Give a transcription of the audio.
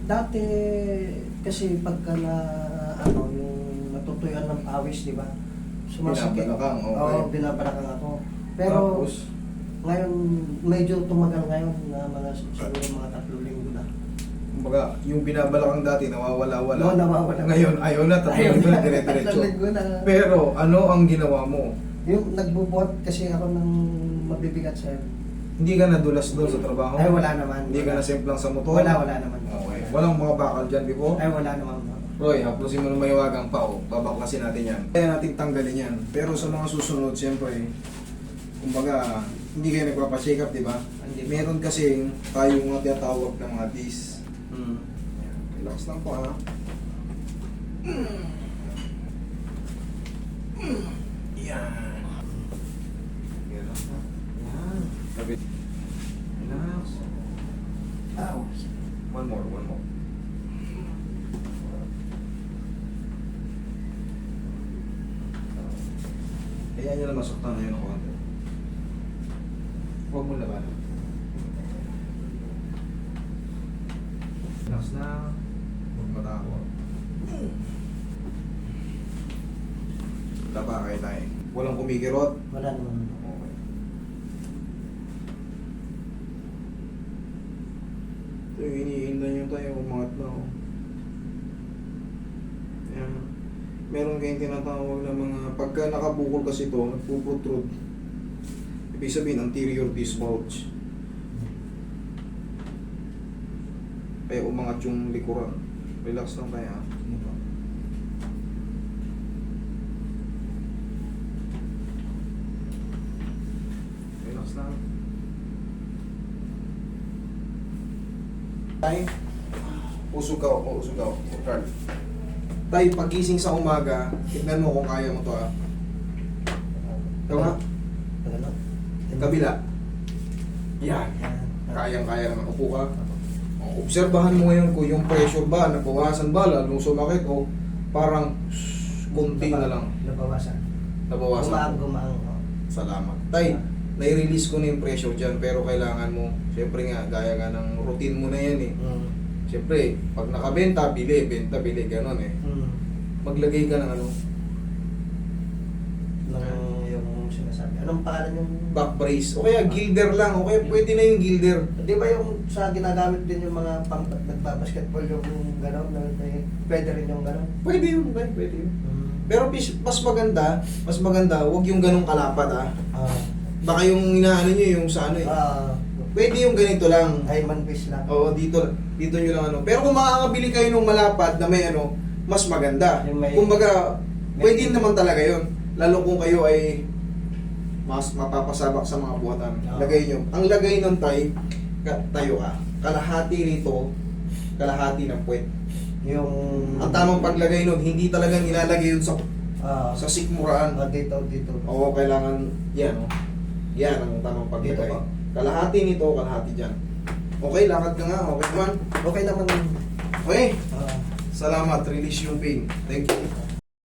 Dati, kasi pagka na, ano, yung natutuyuan ng pawis, di ba? Sumasakit. Binabalakang, okay. Oo, binabalakang ako. Pero, Tapos, ngayon, medyo tumagal ngayon na mga, siguro mga 3 linggo na. kumbaga, yung binabalakang dati, nawawala-wala. Oo, nawawala. Ngayon, ayaw na, tatlong linggo na, dire-diretso. 3 linggo na. Pero, ano ang ginawa mo? Yung nagbubuhat kasi ako ng mabibigat sir. Hindi ka nadulas doon sa trabaho? Ay, wala naman. Hindi ka nasimplang sa motor? Wala naman. Okay. Walang mga bakal dyan before? Ay, wala naman. Roy, haplosin mo ng mayawagang pao. Babaklasin natin yan. Kaya natin tanggalin yan. Pero sa mga susunod, siyempre, kumbaga, hindi kayo nagpapacheck up, di ba? Hindi. Meron kasing tayong mga tinatawag ng mga dis. Hmm. Relax lang po, ha? Yan. Relax na. Yan. Labit. Relax. Ow. One more. Kaya nyo na masuktan ngayon ng konti. Huwag mo laban. Relax na. Huwag matakot. Tapa kayo tayo. Walang kumikirot. Wala naman. Okay. Ito yung iniinda nyo tayo. Umangat na oh. Ayan. Meron kayong tinatawag na mga pagka nakabukol kasi ito, nagpuprotrude. Ibig sabihin, anterior disc bulge. Kaya umangat yung likuran. Relax lang tayo ha. Relax lang. Tay, usugaw. Carl. Tay, pagising sa umaga, tignan mo kung kaya mo to ha. Tama? Ano? Kabila. Yan. Kayang-kaya naman. Upo ka. Obserbahan mo ngayon kung yung pressure ba, nabawasan ba, lalong sumakit o parang kunti na lang. Nabawasan. Nabawasan. Gumaang. Salamat. Tay, nai-release ko na yung pressure dyan pero kailangan mo, siyempre nga, gaya nga ng routine mo na yan eh. Siyempre, pag nakabenta, bili, gano'n eh. Maglagay ka ng ano, Yung sinasabi. Anong pangalan yung... back brace. O kaya gilder lang, o kaya pwede na yung gilder. Di ba yung sa ginagamit din yung mga nagbabasketball yung gano'n, pwede rin yung gano'n? Pwede yun, tay, pwede yun. Pero mas maganda, huwag yung ganong kalapat ah. Baka yung inaano nyo yung sa ano eh. Pwede yung ganito lang. Ay, manpis lang. Oo, dito nyo lang ano. Pero kung makakabili kayo ng malapad na may ano, mas maganda. Kumbaga, pwede naman talaga yun. Lalo kung kayo ay mas mapapasabak sa mga buhatan. Lagay nyo. Ang lagay ng tayo kalahati rito, kalahati ng puwet. Yung... Ang tamang paglagay nun, hindi talaga nilalagay yun sa sikmuraan. Dito. Oo, kailangan yan. Oh. Yan ang tamang paglagay. Dito ba? Kalahati nito, kalahati dyan. Okay, lakad ka nga. Okay naman. Okay naman. Okay. Salamat. Release yung pain. Thank you.